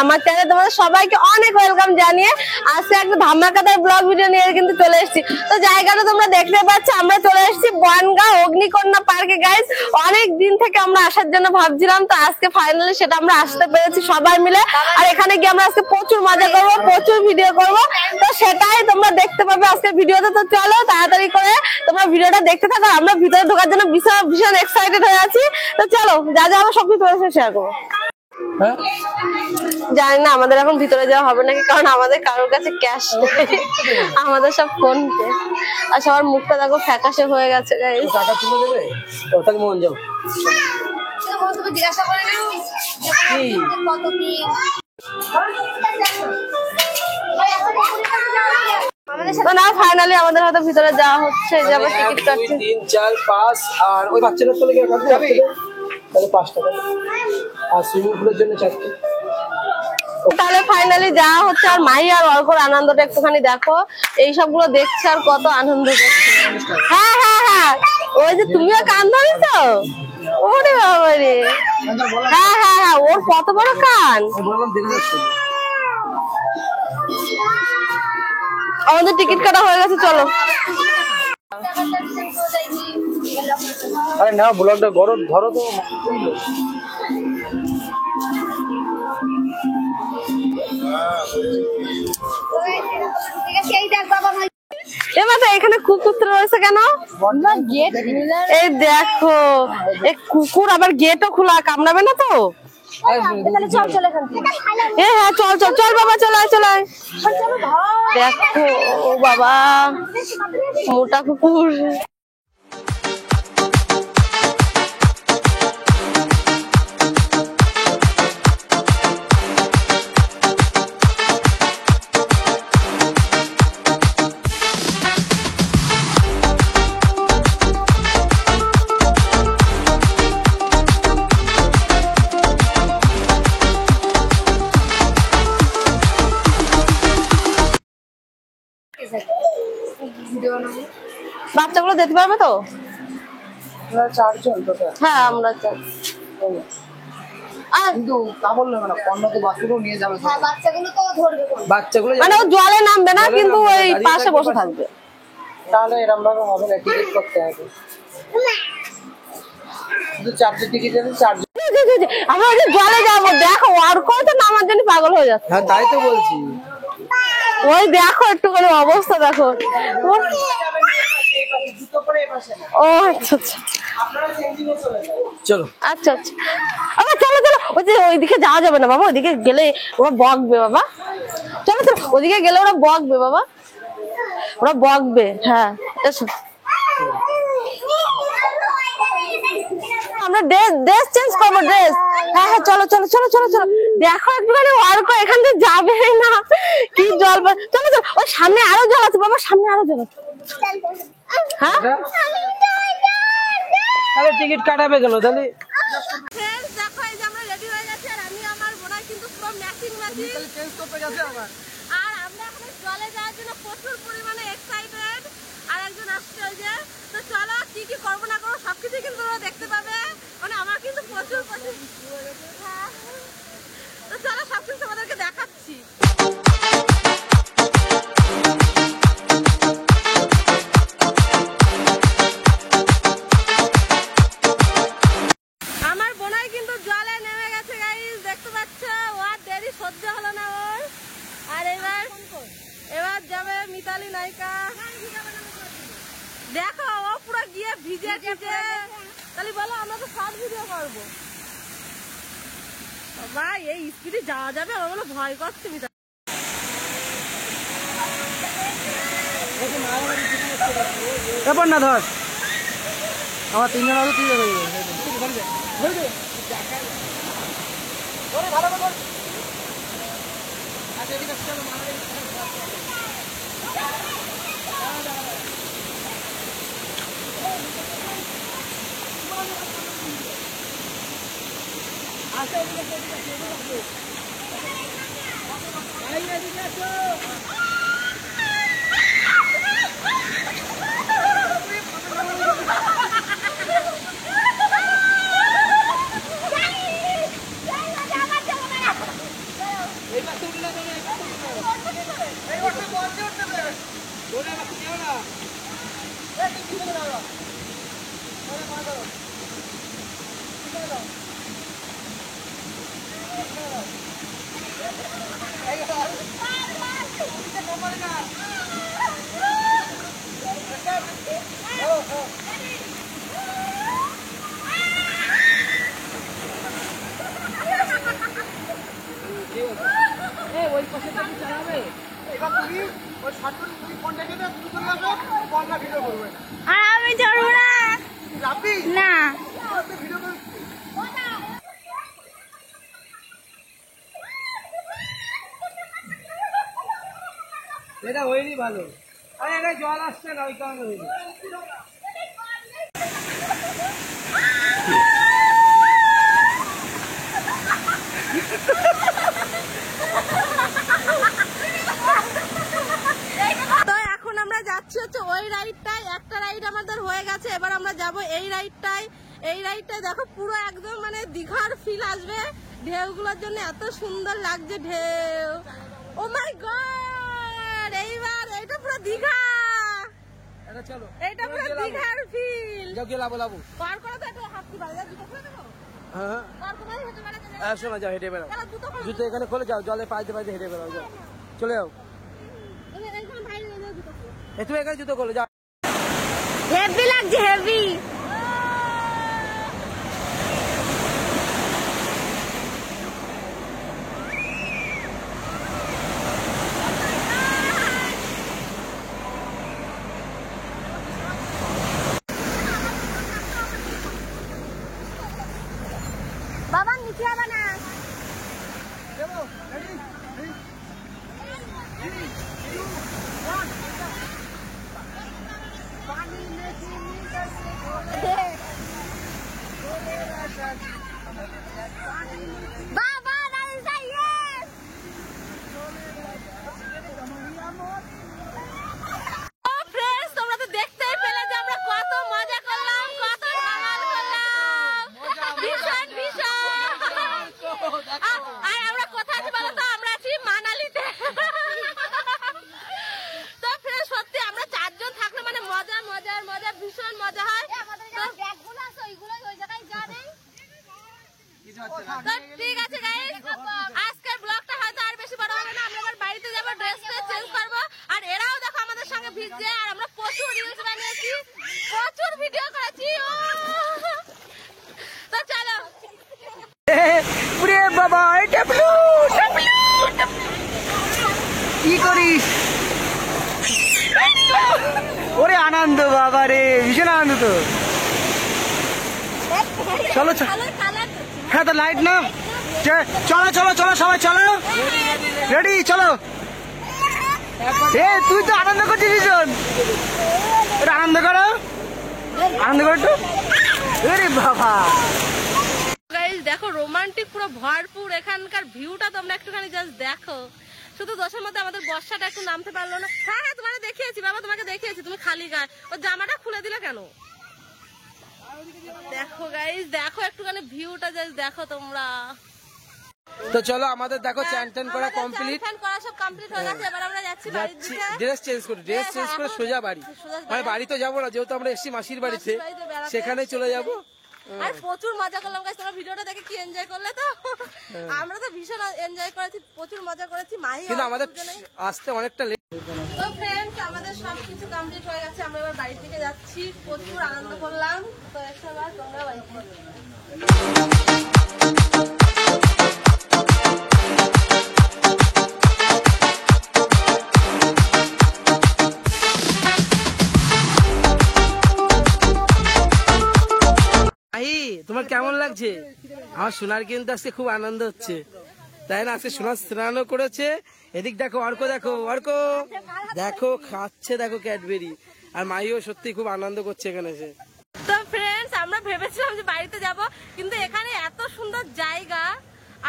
আমার চ্যানেলে তোমাদের সবাইকে অনেক ওয়েলকাম জানিয়ে আজকে একটা ধামাকাদার ব্লগ ভিডিও নিয়ে কিন্তু চলে এসেছি। তো জায়গাটা তোমরা দেখতে পাচ্ছ, আমরা চলে এসেছি বনগাঁ অগ্নিকন্যা পার্কে গাইস। অনেক দিন থেকে আমরা আসার জন্য ভাবছিলাম, তো আজকে ফাইনালি সেটা আমরা আসতে পেরেছি সবাই মিলে। আর এখানে গিয়ে আমরা আজকে প্রচুর মজা করবো, প্রচুর ভিডিও করবো, তো সেটাই তোমরা দেখতে পাবে আজকে ভিডিওতে। তো চলো তাড়াতাড়ি করে তোমরা ভিডিওটা দেখতে থাকো। আমরা ভিতরে ঢোকার জন্য ভীষণ এক্সাইটেড হয়ে আছি। তো চলো যা যা আমরা সবকিছু তোমাদের শেয়ার করবো। জানি না আমাদের এখন ভিতরে যাওয়া হবে নাকি, কারণ আমাদের কারোর কাছে ক্যাশ নেই, আমাদের সব ফোন পে। আর সবার মুখটা দেখো ফ্যাকাশে হয়ে গেছে। তো না ফাইনালি আমাদের হয়তো ভিতরে যাওয়া হচ্ছে, যে আবার টিকিট কাটছে 3 4 5 আর ওই বাচ্চাটার তো লেগে কাটতে যাবে তাহলে 5 টাকা আর সুইমিং পুলের জন্য 4 টাকা। তাহলে ফাইনালি যাওয়া হচ্ছে। আর মাহি আর অর্কর আনন্দটা একটুখানি দেখো, এই সবগুলো দেখছে আর কত আনন্দ করছে। হ্যাঁ হ্যাঁ হ্যাঁ, ওই যে তুমিও কান ধরেছো, ওরে বাবা রে। হ্যাঁ হ্যাঁ হ্যাঁ, ওর কত বড় কান। আমাদের টিকিট কাটা হয়ে গেছে, চলো। আরে না ব্লগটা ধরো তো। এখানে কুকুর রয়েছে কেন? এই দেখো, এই কুকুর আবার গেটও খোলা, কামড়াবে না তো? হ্যাঁ চল চল চল বাবা, চলে চলে। দেখো বাবা, মোটা কুকুর। বাচ্চাগুলো দেখতে পারবে তো? হ্যাঁ আমরা মানে ও জলে নামবে না, কিন্তু ওই পাশে বসে থাকবে। তাহলে এরকম ভাবে হবে না, টিকিট করতে হবে। আমরা জলে যাবো, দেখো আর কত নামার জন্য পাগল হয়ে যাচ্ছে। হ্যাঁ তাই তো বলছি, ওই দেখো একটুখানি অবস্থা দেখো। ও আচ্ছা আচ্ছা চলো আচ্ছা আচ্ছা, আবার চলো চলো। ওই যে ওইদিকে যাওয়া যাবে না বাবা, ওইদিকে গেলে ওরা বকবে বাবা। চলো চলো, ওইদিকে গেলে ওরা বকবে বাবা, ওরা বকবে। হ্যাঁ এসো, আমরা ড্রেস চেঞ্জ করবো, ড্রেস। হ্যাঁ হ্যাঁ চলো চলো চলো চলো চলো। দেখো একটুখানি অর্ক এখান থেকে যাবে না, কি জল। চলো চলো, ওই সামনে আরো জল আছে বাবা, সামনে আরো জল আছে। হ্যাঁ তাহলে টিকিট কাটাবে গেল তাহলে। দেখো এই যে আমরা রেডি হয়ে গেছি, আর আমি আমার বোনাই কিন্তু পুরো ম্যাচিং চেঞ্জ করতে গেছে আবার। আর আমরা এখন জলে যাওয়ার জন্য প্রচুর পরিমাণে এক্সাইটেড। আর একজন আসছে ওই যে। তো চলো কি কি করবো না করবো সবকিছু কিন্তু তোমরা দেখতে পাবে, মানে আমার কিন্তু প্রচুর প্রচুর। তো চলো সবকিছু তোমাদেরকে দেখাচ্ছি। আমার বোনাই কিন্তু জলে নেমে গেছে গাইস, দেখতে পাচ্ছ। ও আর দেরি সহ্য হলো না ওর। আর এবার যাবে মিতালি নায়িকা। দেখো ও পুরো গিয়ে ভিজে ভিজে। তাহলে বলো আমরা তো শর্ট ভিডিও করবো। বাবা এই স্পিডে যাওয়া যাবে? আমার বলো ভয় করছে মিতালি। ব্যাপার না ধর, আমার 3 জন আরো 3 জন হয়ে যাবে। ওই পাশে তুমি চালাবে, এবার তুমি ওই শর্টকাট তুমি ফোনটা কেটে তুমি চলে আসো, বলনা ভিডিও করবে না। আর আমি চড়বো না। রাব্বি না ভিডিও করবে। এটা হয়নি ভালো, আরে এটা জল আসছে না ওই কারণে হয়নি। তো এখন আমরা যাচ্ছি হচ্ছে ওই রাইডটাই, একটা রাইড আমাদের হয়ে গেছে, এবার আমরা যাব এই রাইডটাই। এই রাইডটাই দেখো পুরো একদম মানে দীঘার ফিল আসবে, ঢেউগুলোর জন্য এত সুন্দর লাগছে ঢেউ। ও মাই গড, এইবার এটা পুরো দীঘা, এটা চলো, এটা পুরো দীঘার ফিল। যাও গিয়ে লাবো লাবো। পার করে তো একটু হাত কি বাইরে জুতো খুলে দেবো, হ্যাঁ পার করে হেঁটে বেড়াতে যাবে। হ্যাঁ, শোনা যাও, হেঁটে বেড়াও, তাহলে জুতো খুলে জুতো এখানে খোলে, যাও জলে পাইতে পাইতে হেঁটে বেড়াও, যাও চলে যাও। এইখানে বাইরে জুতো খুলে। তুমি এখানে জুতো খোলে, যাও। হেভি লাগছে, হেভি। বাবা নিচে হবে না। বাবা দাদা ইয়েস। ও फ्रेंड्स, তোমরা তো দেখতেই পেলে যে আমরা কত মজা করলাম, কত ধমাল করলাম, ভীষণ ভীষণ। আর আমরা কোথায় আছি বলো তো? আমরা আছি মানালিতে। তো फ्रेंड्स, সত্যি আমরা চারজন থাকলে মানে মজা মজা মজা, ভীষণ মজা হয়। তো ব্যাগগুলো আছে ওইগুলো ওই জায়গায় যা নেই। তো ঠিক আছে গাইস, আজকের ব্লগটা হয়তো আর বেশি বড় হবে না, আমরা এবার বাড়িতে যাব, ড্রেসটা চেঞ্জ করব। আর এরাও দেখো আমাদের সঙ্গে ভিজছে, আর আমরা প্রচুর রিলস বানিয়েছি, প্রচুর ভিডিও করেছি। তো চলো। ওরে বাবা, এটা ব্লু কি করিস? ওরে আনন্দ বাবা রে, ভীষণ আনন্দ তো। চলো হ্যাঁ, তো লাইট না, চলো চলো চলো সবাই চলো, রেডি চলো। এ তুই তো আনন্দ করছিস ভীষণ, এটা আনন্দ করো, আনন্দ করো একটু। আরে বাবা গাইস দেখো, রোমান্টিক পুরো ভরপুর এখানকার ভিউটা, তোমরা একটুখানি জাস্ট দেখো। শুধু দোষের মধ্যে আমাদের বর্ষাটা একটু নামতে পারলো না। হ্যাঁ হ্যাঁ, তোমাকে দেখিয়েছি বাবা, তোমাকে দেখিয়েছি, তুমি খালি গায়ে, ও জামাটা খুলে দিলে কেন? দেখো গাইস, দেখো একটুখানি ভিউটা জাস্ট দেখো তোমরা। তো চলো, আমাদের দেখো চ্যান ট্যান করা আমাদের কমপ্লিট, চান টান করা সব কমপ্লিট হয়ে গেছে, এবার আমরা যাচ্ছি বাড়ির দিকে। ড্রেস চেঞ্জ করে, ড্রেস চেঞ্জ করে সোজা বাড়ি, মানে বাড়ি তো যাবো না, যেহেতু আমরা এসেছি মাসির বাড়িতে, সেখানে চলে যাবো। আর প্রচুর মজা করলাম গাইস, তোমরা ভিডিওটা দেখে কি এনজয় করলে? তো আমরা তো ভীষণ এনজয় করেছি, প্রচুর মজা করেছি। মাহি কিন্তু আমাদের আসতে অনেকটা লেট। তো ফ্রেন্ডস, আমাদের সবকিছু কমপ্লিট হয়ে গেছে, আমরা এবার বাড়ির দিকে যাচ্ছি, প্রচুর আনন্দ করলাম। তো এবার তোমরা বাড়িতে তোমার কেমন লাগছে? আমার সোনার কিন্তু আজকে খুব আনন্দ হচ্ছে, তাই না? আজকে সোনার স্নানও করেছে। এদিক দেখো, অর্ক দেখো, অর্ক দেখো খাচ্ছে, দেখো ক্যাডবেরি। আর মাইও সত্যি খুব আনন্দ করছে এখানে এসে। তো ফ্রেন্ডস, আমরা ভেবেছিলাম যে বাড়িতে যাব, কিন্তু এখানে এত সুন্দর জায়গা,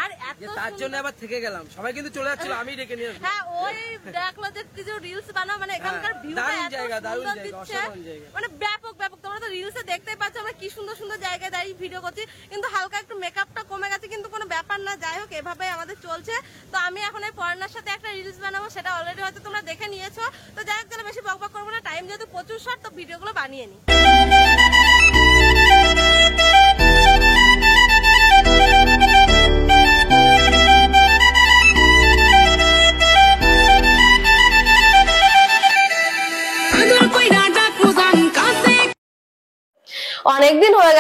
আর এত তার জন্য আবার থেকে গেলাম, সবাই কিন্তু চলে যাচ্ছিল, আমি ডেকে নিয়ে আসবো। হ্যাঁ, ওই দেখলো যে কিছু রিলস বানাও, মানে এখানকার ভিউটা দারুণ এত জায়গা, দারুণ সুন্দর জায়গা, দিচ্ছে, অসাধারণ জায়গা। মানে ব্যাপক ব্যাপক। তোমরা তো রিলসে দেখতেই পাচ্ছ আমরা কি সুন্দর সুন্দর জায়গায় দাঁড়িয়ে ভিডিও করছি, কিন্তু হালকা একটু মেকআপটা কমে গেছে, কিন্তু কোনো ব্যাপার না। যাই হোক, এভাবেই আমাদের চলছে। তো আমি এখন এই পড়ানোর সাথে একটা রিলস বানাবো, সেটা অলরেডি হয়তো তোমরা দেখে নিয়েছো। তো যাই হোক, তাহলে বেশি বকবক করবো না, টাইম যেহেতু প্রচুর শর্ট, তো ভিডিওগুলো বানিয়ে নিই।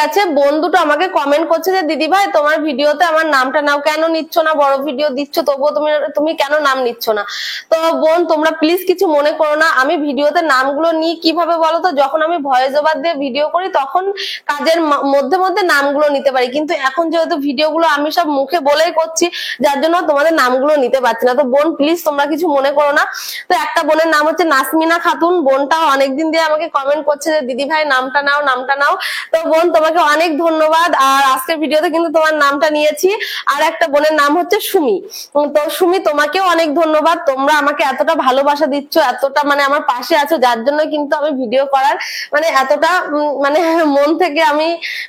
গেছে, বোন দুটো আমাকে কমেন্ট করছে যে দিদি ভাই তোমার ভিডিওতে আমার নামটা নাও, কেন নিচ্ছ না? বড় ভিডিও দিচ্ছ তবুও তুমি কেন নাম নিচ্ছ না? তো বোন তোমরা প্লিজ কিছু মনে করো না, আমি ভিডিওতে নামগুলো নিই কিভাবে বলো তো, যখন আমি ভয়েস ওভার দিয়ে ভিডিও করি তখন কাজের মধ্যে মধ্যে নামগুলো নিতে পারি, কিন্তু এখন যেহেতু ভিডিওগুলো আমি সব মুখে বলেই করছি যার জন্য তোমাদের নামগুলো নিতে পারছি না। তো বোন প্লিজ তোমরা কিছু মনে করো না। তো একটা বোনের নাম হচ্ছে নাসমিনা খাতুন, বোনটাও অনেকদিন দিয়ে আমাকে কমেন্ট করছে যে দিদি ভাই নামটা নাও নামটা নাও। তো বোন তোমাকে অনেক ধন্যবাদ, আর আজকের ভিডিওতে কিন্তু তোমার নামটা নিয়েছি। আর একটা বোনের নাম হচ্ছে সুমি। তো সুমি তোমাকেও অনেক ধন্যবাদ, তোমরা আমাকে এতটা ভালোবাসা দিচ্ছ, এতটা মানে আমার পাশে আছো, যার জন্য কিন্তু আমি ভিডিও করার মানে এতটা মানে মন থেকে আমি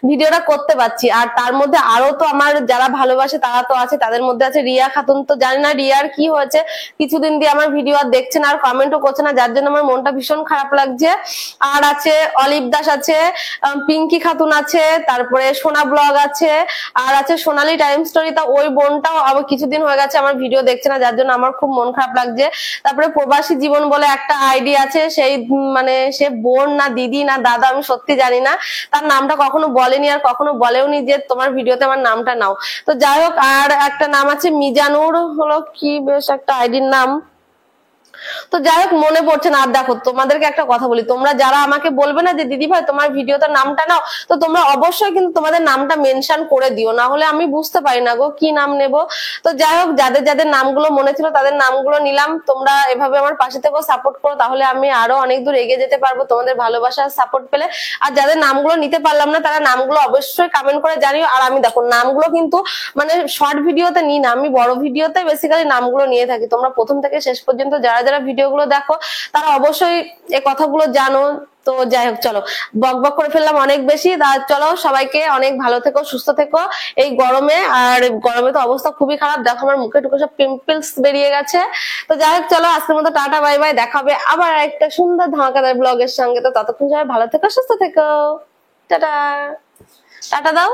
ভিডিওটা করতে পারছি। আর তার মধ্যে আরো তো আমার যারা ভালোবাসে তারা তো আছে, তাদের মধ্যে আছে রিয়া খাতুন। তো জানি না রিয়ার কি হয়েছে, কিছুদিন দিয়ে আমার ভিডিও আর দেখছে না আর কমেন্টও করছে না, যার জন্য আমার মনটা ভীষণ খারাপ লাগছে। আর আছে অলিভ দাস আছে, পিঙ্কি খাতুন আছে, তারপরে সোনা ব্লগ আছে, আর আছে সোনালী টাইম স্টোরি। তা ওই বোনটাও আবার কিছুদিন হয়ে গেছে আমার ভিডিও দেখছে না, যার জন্য আমার খুব মন খারাপ লাগছে। তারপরে প্রবাসী জীবন বলে একটা আইডি আছে, সেই মানে সে বোন না দিদি না দাদা আমি সত্যি জানি না, তার নামটা কখনো বলেনি আর কখনো বলেওনি যে তোমার ভিডিওতে আমার নামটা নাও। তো যাই হোক, আর একটা নাম আছে মিজানুর, হলো কি বেশ একটা আইডির নাম। তো যাই হোক মনে পড়ছে না। আর দেখো তোমাদেরকে একটা কথা বলি, তোমরা যারা আমাকে বলবে না যে দিদি ভাই তোমার ভিডিওতে নামটা নাও, তো তোমরা অবশ্যই কিন্তু তোমাদের নামটা মেনশন করে দিও, না হলে আমি বুঝতে পারি না গো কি নাম নেব। তো যাই হোক, যাদের যাদের নামগুলো মনে ছিল তাদের নামগুলো নিলাম। তোমরা এভাবে আমার পাশে থেকে সাপোর্ট করো, তাহলে আমি আরো অনেক দূর এগিয়ে যেতে পারবো তোমাদের ভালোবাসার সাপোর্ট পেলে। আর যাদের নামগুলো নিতে পারলাম না তারা নামগুলো অবশ্যই কমেন্ট করে জানিও। আর আমি দেখো নামগুলো কিন্তু মানে শর্ট ভিডিওতে নিই না, আমি বড় ভিডিওতে বেসিক্যালি নামগুলো নিয়ে থাকি। তোমরা প্রথম থেকে শেষ পর্যন্ত যারা যারা ভিডিওগুলো দেখো তারা অবশ্যই এই কথাগুলো জানো। তো যাই হোক, চলো বক বক করে ফেললাম অনেক বেশি। চলো সবাইকে অনেক ভালো থেকো, সুস্থ থেকো এই গরমে। আর গরমে তো অবস্থা খুবই খারাপ, দেখো আমার মুখে টুকে সব পিম্পলস বেরিয়ে গেছে। তো যাই হোক, চলো আজকের মতো টাটা বাই বাই, দেখাবে আবার একটা সুন্দর ধামাকাদার ব্লগের সঙ্গে। তো ততক্ষণ সবাই ভালো থেকো, সুস্থ থেকো, টাটা। টাটা দাও।